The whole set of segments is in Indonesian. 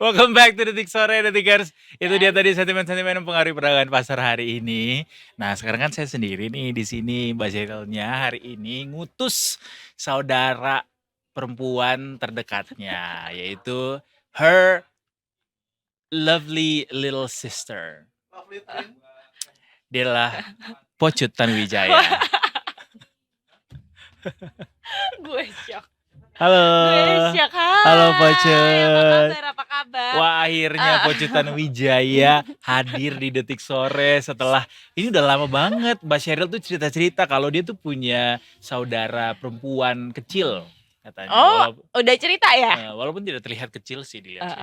Welcome back to Detik Sore, Detikers. Itu dia tadi sentimen-sentimen yang mempengaruhi perdagangan pasar hari ini. Nah, sekarang kan saya sendiri nih di sini. Mbak Zerilnya hari ini ngutus saudara perempuan terdekatnya, yaitu her lovely little sister. Dia adalah Pocut Tanuwijaya. Gue shock. Halo. Gue shock. Hai. Halo Pocut. Apa kabar? Wah, akhirnya Pocut Tanuwijaya hadir di Detik Sore setelah ini udah lama banget. Mbak Sheryl tuh cerita-cerita kalau dia tuh punya saudara perempuan kecil katanya. Oh, udah cerita ya? Walaupun tidak terlihat kecil sih dilihat.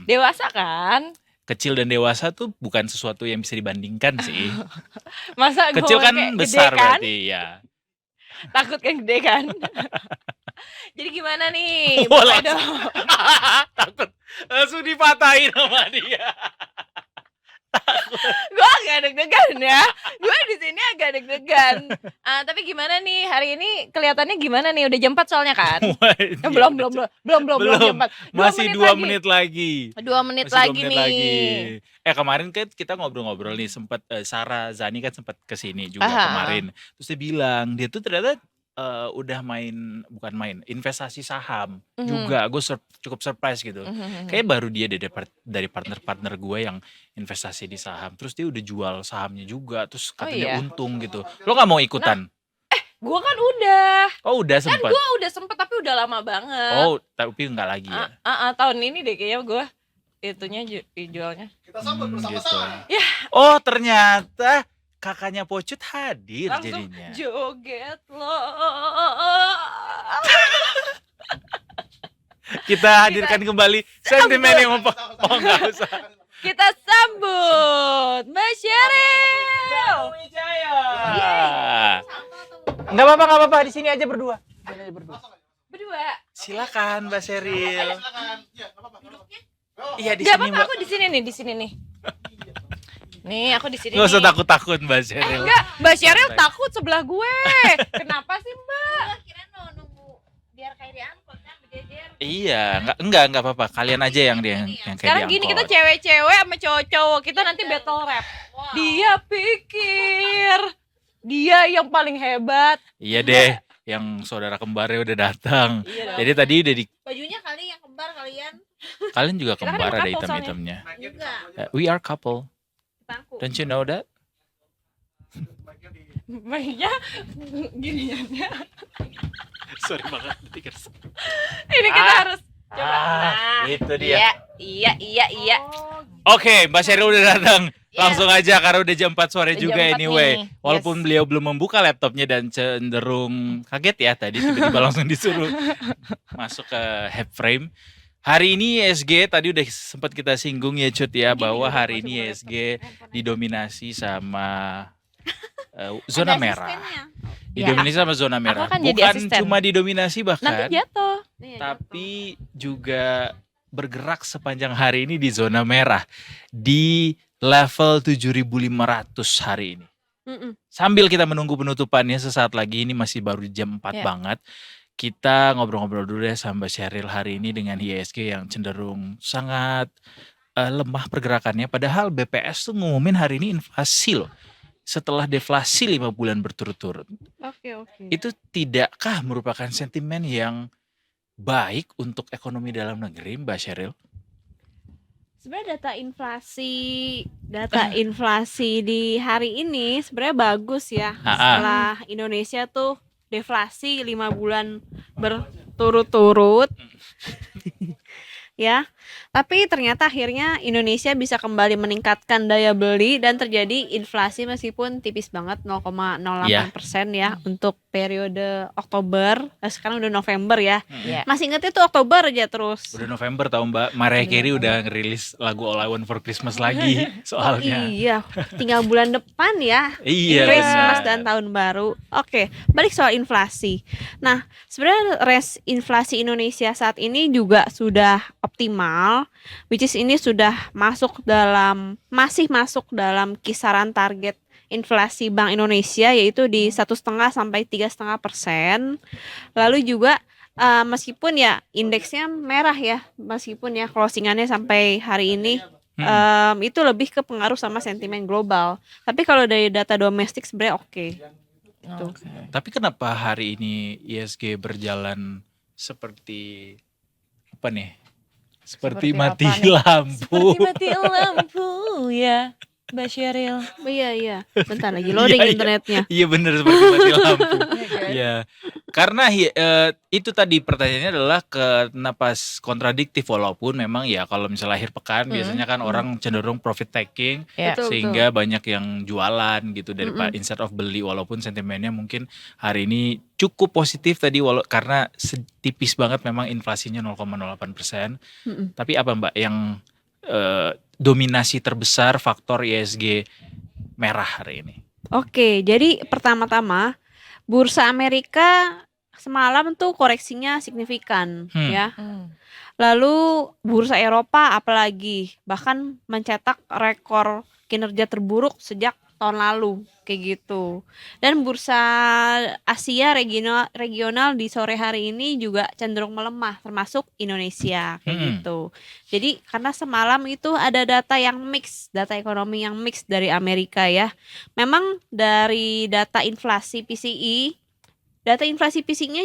Dewasa kan? Kecil dan dewasa tuh bukan sesuatu yang bisa dibandingkan sih. Masa Kecil kan kayak besar gede kan? berarti ya. Takut kan gede kan? Jadi gimana nih? Wah, Mulai langsung. dong. Takut langsung dipatahin sama dia. Gue agak deg-degan ya. Gue di sini agak deg-degan. Tapi gimana nih hari ini? Kelihatannya gimana nih? Udah jam 4 soalnya kan? Wah, Belum Belum. jam 4. Masih 2 menit lagi. 2 menit Masih 2 lagi menit nih. lagi. Kemarin kan kita ngobrol-ngobrol nih, sempat Sarah Zani kan sempat kesini juga kemarin. Terus dia bilang dia tuh ternyata udah bukan main, investasi saham juga. Gue cukup surprise gitu. Kayaknya baru dia dari partner-partner gue yang investasi di saham. Terus dia udah jual sahamnya juga. Terus katanya untung gitu. Lo gak mau ikutan? Gue kan udah. Oh udah Kan sempet? gue udah sempet tapi udah lama banget. Oh tapi nggak lagi ya? Tahun ini deh kayaknya gue itunya dijualnya. Kita sambut bersama-sama. Ya. Oh ternyata kakaknya Pocut hadir Langsung jadinya. joget lo. Kita hadirkan kembali sentimen yang Oh nggak usah. Kita sambut Mbak Sheryl. Nggak apa-apa di sini aja berdua. Berdua. Silakan Mbak Sheryl. Silakan. Iya, enggak apa-apa. Iya di Gak sini apa-apa, Mbak. aku di sini nih. Nih, aku di sini. Nggak usah takut-takut Mbak Sheryl. Enggak, Mbak Sheryl takut sebelah gue. Kenapa sih Mbak? Kira nunggu biar kayak diangkut kan berjejer. Iya, nggak apa-apa. Kalian aja yang kayak Sekarang gini, kita diangkut. cewek-cewek sama cowok-cowok. Kita nanti battle rap. Wow. Dia pikir dia yang paling hebat. Iya deh, yang saudara kembarnya udah datang. Iya dong. Jadi tadi udah Bajunya kali yang kembar kalian kalian juga Kita kan kembar emang ada couple hitam-hitamnya. juga. We are couple. Bangku. Don't you know that? Mainnya giniannya. Sorry banget, Detikers. Ini kita harus coba. Itu dia. Iya. Oke, Mbak Sheryl udah datang. Iya. Langsung aja karena udah jam 4 sore Udah juga jam 4 anyway. nih. Walaupun Yes. beliau belum membuka laptopnya dan cenderung kaget ya tadi tiba-tiba langsung disuruh masuk ke head frame. Hari ini ISG tadi udah sempat kita singgung ya Cut ya bahwa hari ini ISG didominasi sama zona Ada merah. asistennya. Didominasi sama zona merah. akan jadi Bukan asisten. cuma didominasi Nanti bahkan, jatuh. Iya, tapi juga bergerak sepanjang hari ini di zona merah di level 7.500 hari ini. Sambil kita menunggu penutupannya sesaat lagi, ini masih baru jam 4 Iya. banget. Kita ngobrol-ngobrol dulu deh sama Mbak Sheryl hari ini dengan IHSG yang cenderung sangat lemah pergerakannya. Padahal BPS tuh ngumumin hari ini inflasi loh. Setelah deflasi 5 bulan berturut-turut. Oke. Itu tidakkah merupakan sentimen yang baik untuk ekonomi dalam negeri, Mbak Sheryl? Sebenarnya data inflasi di hari ini sebenarnya bagus ya. Setelah Indonesia tuh deflasi 5 bulan berturut-turut. Ya. Tapi ternyata akhirnya Indonesia bisa kembali meningkatkan daya beli dan terjadi inflasi meskipun tipis banget 0,08% ya untuk periode Oktober. Sekarang udah November ya. Iya. Masih inget itu Oktober aja terus. Udah November tau Mbak, Mariah Carey udah ngerilis lagu All I Want For Christmas lagi soalnya. Iya, tinggal bulan depan ya. Iya Christmas benar. dan tahun baru. Oke, balik soal inflasi. Nah, sebenarnya inflasi Indonesia saat ini juga sudah optimal, which is ini sudah masih masuk dalam kisaran target inflasi Bank Indonesia, yaitu di 1,5 sampai 3,5%. Lalu juga meskipun ya indeksnya merah ya, meskipun ya closingannya sampai hari ini itu lebih ke pengaruh sama sentimen global. Tapi kalau dari data domestik sebenarnya oke. Gitu. Tapi kenapa hari ini ISG berjalan seperti apa nih? Seperti Seperti mati apa nih? lampu. Seperti mati lampu ya, Mbak Sheryl. Iya, bentar lagi loading Iya. internetnya. Iya bener seperti mati lampu. Iya kan? Iya. Karena itu tadi pertanyaannya adalah kenapa kontradiktif, walaupun memang ya kalau misalnya akhir pekan biasanya kan orang cenderung profit taking Ya. Betul. sehingga banyak yang jualan gitu daripada instead of beli, walaupun sentimennya mungkin hari ini cukup positif tadi karena tipis banget memang inflasinya 0,08%. Tapi apa Mbak yang dominasi terbesar faktor ISG merah hari ini? Oke, jadi pertama-tama bursa Amerika semalam tuh koreksinya signifikan ya. Lalu bursa Eropa apalagi bahkan mencetak rekor kinerja terburuk sejak tahun lalu kayak gitu. Dan bursa Asia regional di sore hari ini juga cenderung melemah termasuk Indonesia kayak gitu. Jadi karena semalam itu ada data yang mix, data ekonomi yang mix dari Amerika ya. Memang dari data inflasi PCE-nya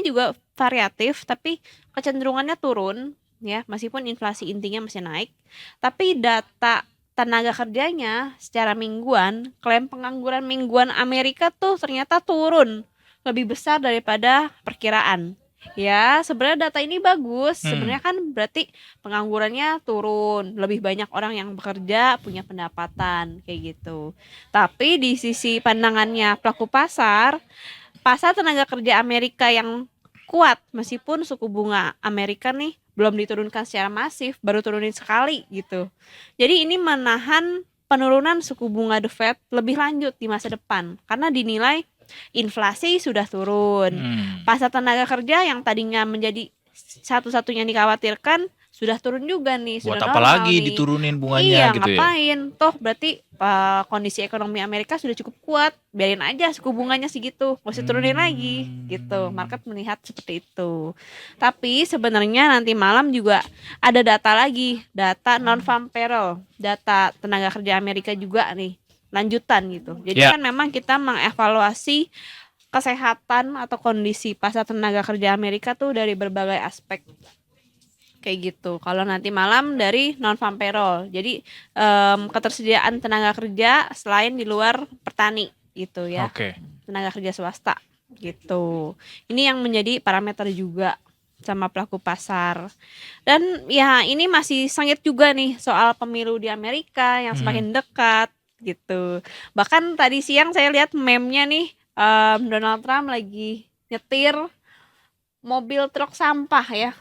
juga variatif tapi kecenderungannya turun ya, meskipun inflasi intinya masih naik. Tapi data tenaga kerjanya secara mingguan, klaim pengangguran mingguan Amerika tuh ternyata turun lebih besar daripada perkiraan. Ya, sebenarnya data ini bagus. Sebenarnya kan berarti penganggurannya turun, lebih banyak orang yang bekerja, punya pendapatan kayak gitu. Tapi di sisi pandangannya pelaku pasar tenaga kerja Amerika yang kuat meskipun suku bunga Amerika nih belum diturunkan secara masif, baru turunin sekali gitu. Jadi ini menahan penurunan suku bunga The Fed lebih lanjut di masa depan karena dinilai inflasi sudah turun. Pasar tenaga kerja yang tadinya menjadi satu-satunya dikhawatirkan sudah turun juga nih, Buat sudah apa normal lagi nih. diturunin bunganya Iya, gitu ya? ngapain? Toh berarti kondisi ekonomi Amerika sudah cukup kuat, biarin aja suku bunganya segitu, nggak usah turunin lagi gitu. Market melihat seperti itu. Tapi sebenarnya nanti malam juga ada data lagi, data non-farm payroll, data tenaga kerja Amerika juga nih, lanjutan gitu. Jadi Ya. kan memang kita mengevaluasi kesehatan atau kondisi pasar tenaga kerja Amerika tuh dari berbagai aspek kayak gitu. Kalau nanti malam dari non farm payroll, jadi ketersediaan tenaga kerja selain di luar petani gitu ya, Oke. tenaga kerja swasta gitu. Ini yang menjadi parameter juga sama pelaku pasar. Dan ya ini masih sengit juga nih soal pemilu di Amerika yang semakin dekat gitu. Bahkan tadi siang saya lihat meme-nya nih, Donald Trump lagi nyetir mobil truk sampah ya.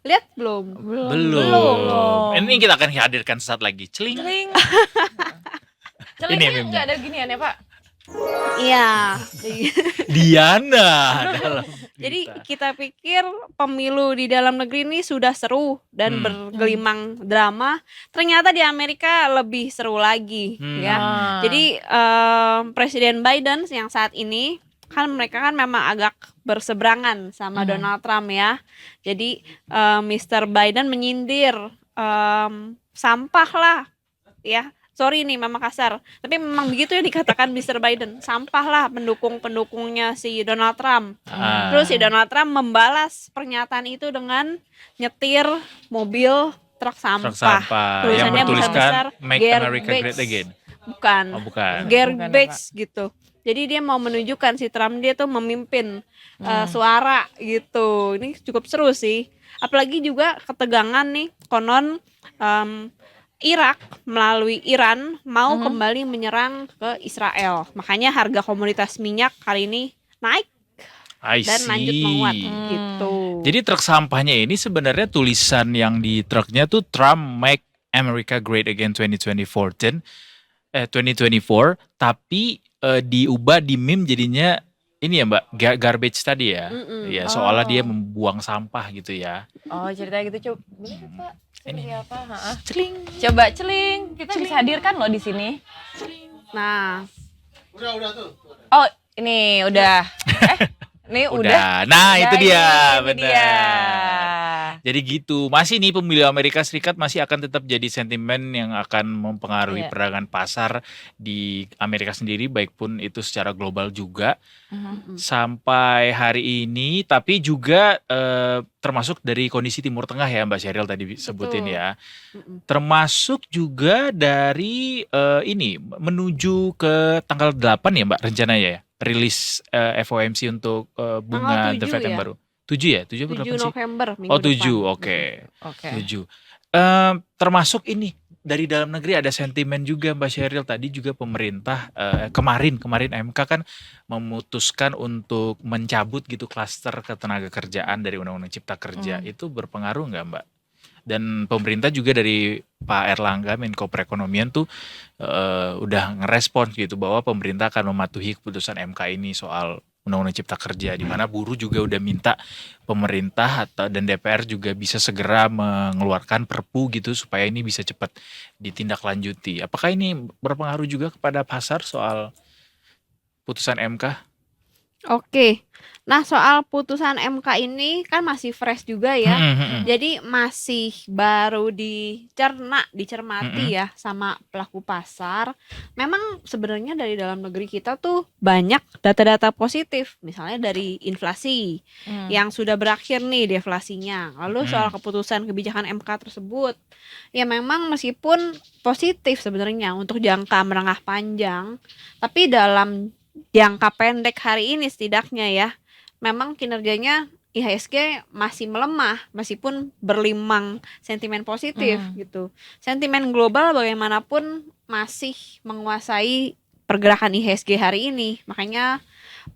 Lihat belum? Belum. Ini kita akan hadirkan sesaat lagi. Celing. Celing. Ini Celingnya meme-nya. nggak ada ginian ya Pak? Iya. Diana dalam Jadi berita. kita pikir pemilu di dalam negeri ini sudah seru dan bergelimang drama. Ternyata di Amerika lebih seru lagi ya. Jadi Presiden Biden yang saat ini kan mereka kan memang agak berseberangan sama Donald Trump ya. Jadi Mr. Biden menyindir sampah lah ya. Sorry nih memang kasar, tapi memang begitu yang dikatakan Mr. Biden. Sampah lah pendukungnya si Donald Trump. Terus si Donald Trump membalas pernyataan itu dengan nyetir mobil truk Truk sampah. sampah yang Tulisannya bertuliskan besar-besar, Make America garbage. Great Again. Bukan. Oh bukan. Garbage gitu. Jadi dia mau menunjukkan si Trump dia tuh memimpin suara gitu. Ini cukup seru sih. Apalagi juga ketegangan nih, konon Irak melalui Iran mau kembali menyerang ke Israel. Makanya harga komoditas minyak hari ini naik I dan lanjut see. menguat gitu. Jadi truk sampahnya ini sebenarnya tulisan yang di truknya tuh Trump Make America Great Again 2024, tapi diubah di meme jadinya ini ya Mbak, garbage tadi ya. Ya, soalnya dia membuang sampah gitu ya. Oh ceritanya gitu coba. Boleh Pak? Ini. Seperti apa? Celing. Coba celing. Kita bisa hadirkan loh di sini. Nah, Udah tuh. Oh ini udah. Nih Udah. Nah, itu udah dia, ini benar. dia. Jadi gitu, masih nih pemilih Amerika Serikat masih akan tetap jadi sentimen yang akan mempengaruhi Iya. perdagangan pasar di Amerika sendiri, baik pun itu secara global juga Mhm. sampai hari ini. Tapi juga termasuk dari kondisi Timur Tengah ya Mbak Sheryl tadi sebutin Betul. ya. Mm-mm. Termasuk juga dari ini menuju ke tanggal 8 ya Mbak rencananya ya, rilis FOMC untuk bunga Tanggal The 7 Fed yang ya. baru. 7 ya? 7 apa 7 8 sih? November Oh minggu 7, depan. oke. Oke. 7. Termasuk ini dari dalam negeri ada sentimen juga Mbak Sheryl, tadi juga pemerintah kemarin MK kan memutuskan untuk mencabut gitu klaster ketenagakerjaan dari Undang-Undang Cipta Kerja. Itu berpengaruh nggak Mbak? Dan pemerintah juga dari Pak Erlangga Menko Perekonomian tuh udah ngerespons gitu bahwa pemerintah akan mematuhi keputusan MK ini soal Undang-Undang Cipta Kerja, di mana buruh juga udah minta pemerintah dan DPR juga bisa segera mengeluarkan perpu gitu supaya ini bisa cepat ditindaklanjuti. Apakah ini berpengaruh juga kepada pasar soal putusan MK? Oke. Nah, soal putusan MK ini kan masih fresh juga ya. Jadi masih baru dicermati ya sama pelaku pasar. Memang sebenarnya dari dalam negeri kita tuh banyak data-data positif, misalnya dari inflasi yang sudah berakhir nih deflasinya. Lalu soal keputusan kebijakan MK tersebut, ya memang meskipun positif sebenarnya untuk jangka menengah panjang, tapi dalam jangka pendek hari ini setidaknya ya, memang kinerjanya IHSG masih melemah meskipun berlimang sentimen positif gitu. Sentimen global bagaimanapun masih menguasai pergerakan IHSG hari ini, makanya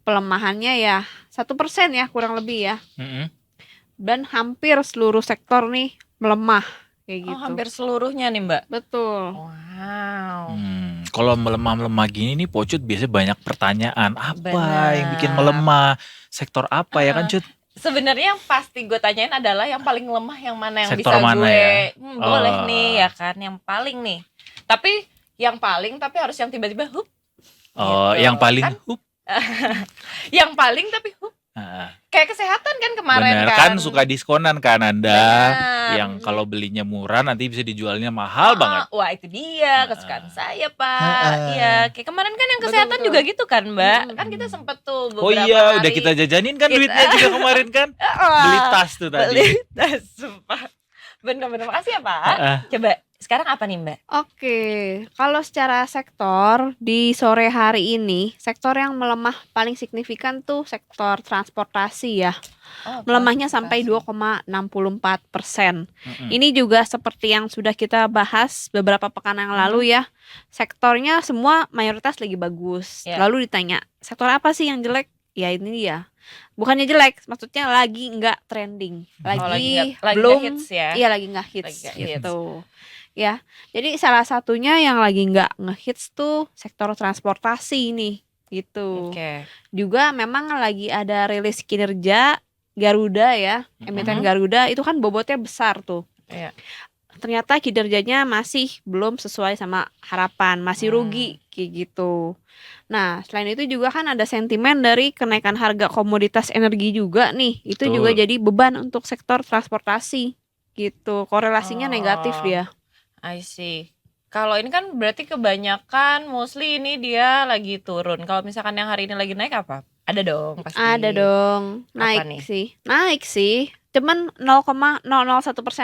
pelemahannya ya 1% ya kurang lebih ya. Dan hampir seluruh sektor nih melemah kayak gitu. Oh, hampir seluruhnya nih Mbak. Betul. Wow. Kalau melemah-melemah gini nih Pocut biasanya banyak pertanyaan, apa yang bikin Benar. melemah, sektor apa ya kan Cut? Sebenarnya yang pasti gue tanyain adalah yang paling lemah yang mana yang Sektor bisa mana gue ya? boleh Oh. nih ya kan, yang paling nih. Tapi yang paling tapi harus yang tiba-tiba hup. Oh, Gitu, yang paling kan? Yang paling tapi hup. Kayak kesehatan kan kemarin bener kan. kan suka diskonan kan Anda, Benar. yang kalau belinya murah nanti bisa dijualnya mahal banget. Wah itu dia kesukaan saya Pak. Iya, kayak kemarin kan yang kesehatan Betul. juga gitu kan Mbak. Mm-mm. Kan kita sempet tuh Oh beberapa iya, udah hari kita jajanin kan kita- duitnya juga kemarin kan, beli tas tuh tadi. beli tas, sumpah. Bener-bener makasih ya Pak. Coba sekarang apa nih Mbak? Oke, kalau secara sektor di sore hari ini, sektor yang melemah paling signifikan tuh sektor transportasi ya. Oh, Melemahnya sampai transportasi. 2,64%. Ini juga seperti yang sudah kita bahas beberapa pekan yang lalu ya. Sektornya semua mayoritas lagi bagus. Ya. Lalu ditanya, sektor apa sih yang jelek? Ya ini dia. Bukannya jelek, maksudnya lagi nggak trending. Lagi nggak belum hits ya. Iya, lagi nggak hits Lagi nggak hits. gitu. Ya, jadi salah satunya yang lagi nggak ngehits tuh sektor transportasi nih, gitu. Oke. Juga memang lagi ada rilis kinerja Garuda ya, emiten Garuda itu kan bobotnya besar tuh. Iya. Ternyata kinerjanya masih belum sesuai sama harapan, masih rugi kayak gitu. Nah, selain itu juga kan ada sentimen dari kenaikan harga komoditas energi juga nih. Itu juga Betul. jadi beban untuk sektor transportasi gitu. Korelasinya negatif Oh. dia. I see. Kalau ini kan berarti kebanyakan mostly ini dia lagi turun. Kalau misalkan yang hari ini lagi naik apa? Ada dong pasti. Ada dong, Apa naik nih? sih. Naik sih. Cuman 0,001%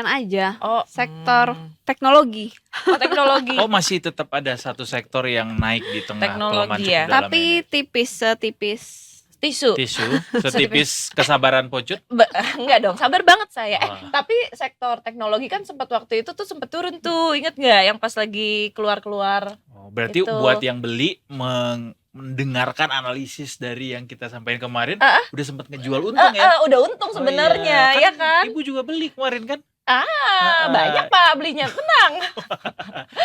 aja. Oh, Sektor teknologi. teknologi. Oh masih tetap ada satu sektor yang naik di tengah Teknologi pelemahan ya. cukup dalam Tapi ini. tipis, setipis. Tisu. Tisu setipis kesabaran Pocut. Enggak dong, sabar banget saya. Wah. Tapi sektor teknologi kan sempat waktu itu tuh sempat turun tuh. Ingat nggak yang pas lagi keluar-keluar? Oh, berarti Itu. buat yang beli mendengarkan analisis dari yang kita sampaikan kemarin, udah sempat ngejual untung ya. Udah untung Oh sebenarnya, iya. ya kan? Ibu juga beli kemarin kan? Banyak Pak belinya, tenang.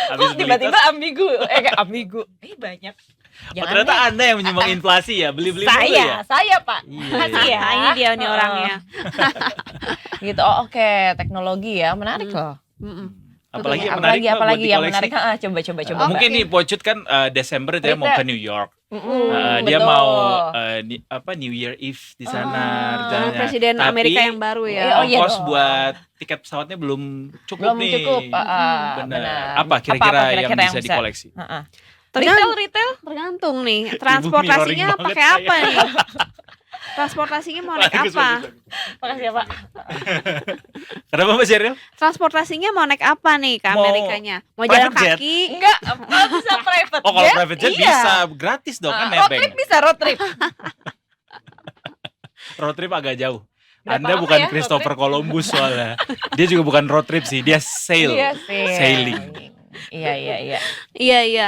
Habis Kok beli tiba-tiba tas. ambigu? Kayak ambigu. Banyak. Oh, Jangan ternyata deh. Anda yang menyumbang inflasi ya, beli-beli dulu ya. Saya Pak. Iya, Makasih iya. ya. Nah, ini dia nih orangnya. Gitu. Oh, oke, teknologi ya, menarik loh. Mm-mm. Apalagi yang menarik Mbak, buat apalagi yang dikoleksi? menarik? Coba. Mungkin nih Pocut kan Desember itu ya mau Retail. ke New York. betul. Dia mau New Year Eve di sana rencananya. Presiden Tapi Amerika yang baru ya. Oh, iya ongkos dong. buat tiket pesawatnya belum cukup Belum nih. cukup. Benar. Apa kira-kira yang bisa dikoleksi? Retail. Tergantung nih, transportasinya mirroring pakai banget apa nih? Transportasinya mau naik Bagus, apa? bagus. Makasih ya, Pak. Kenapa Mbak Sheryl? Transportasinya mau naik apa nih ke Mau Amerikanya? Mau jalan private jet? kaki? Enggak, bisa private Oh, kalau jet? private jet Iya. bisa gratis dong kan Road nebeng. trip bisa, road trip. Road trip agak jauh. Berapa Anda lama bukan ya road Christopher Columbus soalnya. Dia juga bukan road trip sih, dia Iya, sailing. Iya. Iya.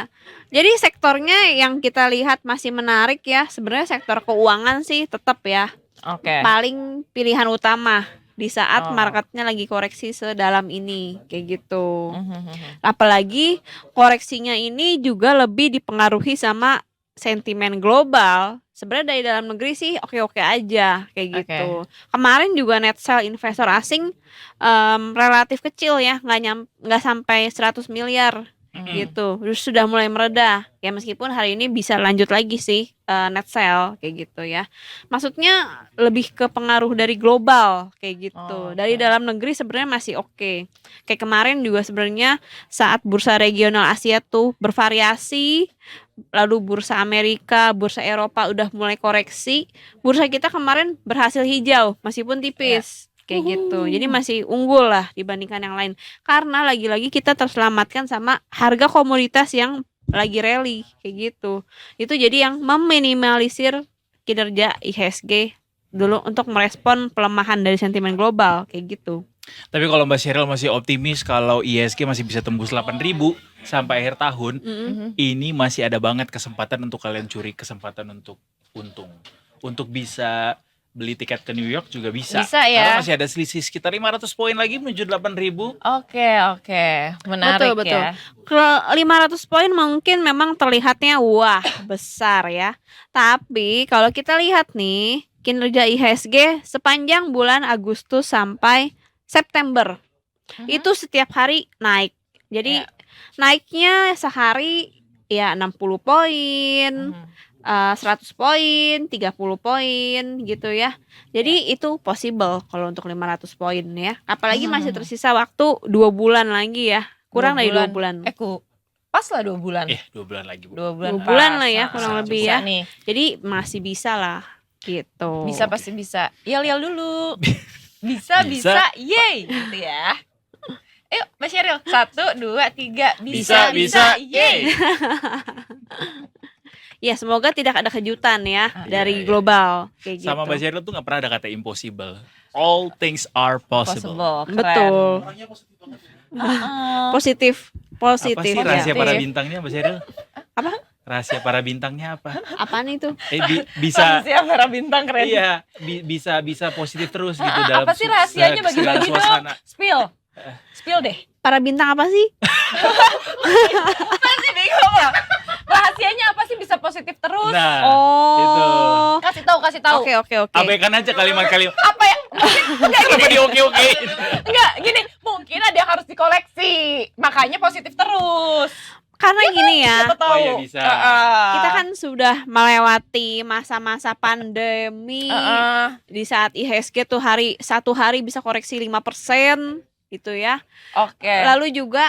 Jadi sektornya yang kita lihat masih menarik ya. Sebenarnya sektor keuangan sih tetap ya Oke. paling pilihan utama di saat Oh. marketnya lagi koreksi sedalam ini kayak gitu. Mhm. Apalagi koreksinya ini juga lebih dipengaruhi sama sentimen global. Sebenarnya dari dalam negeri sih oke-oke aja kayak gitu. Kemarin juga net sell investor asing relatif kecil ya, nggak sampai 100 miliar gitu. Terus sudah mulai mereda. Ya meskipun hari ini bisa lanjut lagi sih net sell kayak gitu ya. Maksudnya lebih ke pengaruh dari global kayak gitu. Oh, Dari oke. dalam negeri sebenarnya masih oke. Kayak kemarin juga sebenarnya saat bursa regional Asia tuh bervariasi, lalu bursa Amerika, bursa Eropa udah mulai koreksi, bursa kita kemarin berhasil hijau meskipun tipis. Kayak gitu. Jadi masih unggul lah dibandingkan yang lain. Karena lagi-lagi kita terselamatkan sama harga komoditas yang lagi rally kayak gitu. Itu jadi yang meminimalisir kinerja IHSG dulu untuk merespon pelemahan dari sentimen global kayak gitu. Tapi kalau Mbak Sheryl masih optimis kalau ISG masih bisa tembus 8.000 sampai akhir tahun, ini masih ada banget kesempatan untuk kalian curi kesempatan untuk untung. Untuk bisa beli tiket ke New York juga bisa. Bisa ya. Karena masih ada selisih sekitar 500 poin lagi menuju 8.000. Oke. Menarik Betul. ya. Ke 500 poin mungkin memang terlihatnya wah besar ya. Tapi kalau kita lihat nih kinerja IHSG sepanjang bulan Agustus sampai September itu setiap hari naik. Jadi Ya. naiknya sehari ya 60 poin, 100 poin, 30 poin gitu ya. Jadi itu possible kalau untuk 500 poin ya. Apalagi masih tersisa waktu 2 bulan lagi ya. Kurang dari 2 bulan. Pas lah 2 bulan. 2 bulan lagi, Bu. 2 bulan. 2 bulan pas. lah ya, kurang Bisa lebih ya. nih. Jadi masih bisa lah gitu. Bisa pasti bisa. Yel dulu. Bisa. Bisa. Yeay gitu ya. Ayo Mbak Sheryl 1, 2, 3. Bisa. Yeay. Ya semoga tidak ada kejutan ya dari iya. global kayak gitu. Sama Mbak Sheryl tuh gak pernah ada kata impossible. All things are possible. Keren. Betul. Orangnya positif banget. Positif. Apa sih ya. rahasia para bintangnya Mbak Sheryl? Apa? Rahasia para bintangnya apa? Apaan itu? Bisa Rahasia para bintang keren. iya, bisa positif terus gitu dalam Apa sih rahasianya segala bagi-bagi dong? suasana. Spill deh. Para bintang apa sih? Masih bingung ya. Rahasianya apa sih bisa positif terus? Nah, itu. Oh. Kasih tahu. Oke. Abaikan aja kalimat-kalimat. Apa ya? Apa di oke-oke? Enggak, gini, mungkin ada yang harus dikoleksi. Makanya positif terus. Karena gini ya, Siapa tahu. Oh iya bisa. kita kan sudah melewati masa-masa pandemi. Di saat IHSG tuh satu hari bisa koreksi 5% gitu ya. Oke. Lalu juga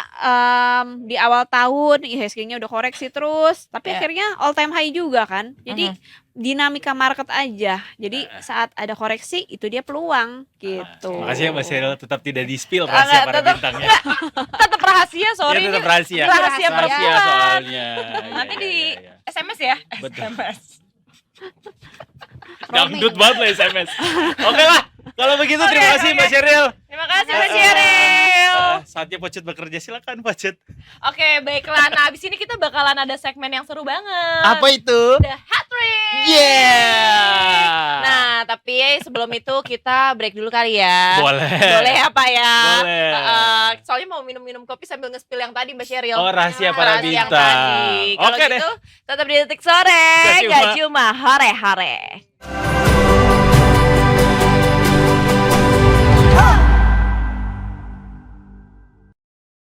di awal tahun IHSG-nya udah koreksi terus, tapi Ya. akhirnya all time high juga kan. Jadi dinamika market aja. Jadi saat ada koreksi itu dia peluang gitu. Makasih ya Mbak Sheryl tetap tidak di-spill Enggak, rahasia para tetap- bintangnya. Tetap rahasia, sorry. Ya tetap ini rahasia. rahasia Rahasia perempuan. soalnya. Nanti Iya, di iya. SMS ya. Betul. SMS. Dangdut banget lah SMS. Oke lah. Kalau begitu terima kasih Mbak Sheryl. Terima kasih Mbak Sheryl. Saatnya Pocut bekerja, silakan Pocut. Oke, baiklah. Nah, abis ini kita bakalan ada segmen yang seru banget. itu? The Hat Trick. Yeah. Nah, tapi sebelum itu kita break dulu kali ya. Boleh. Boleh apa ya? Boleh. Soalnya mau minum-minum kopi sambil nge-spill yang tadi Mbak Sheryl. Oh, rahasia para Rahasia yang bintang. tadi. Kalau Oke deh. gitu, tetap di Detik Sore. Gak cuma- Gak cuma hore-hore.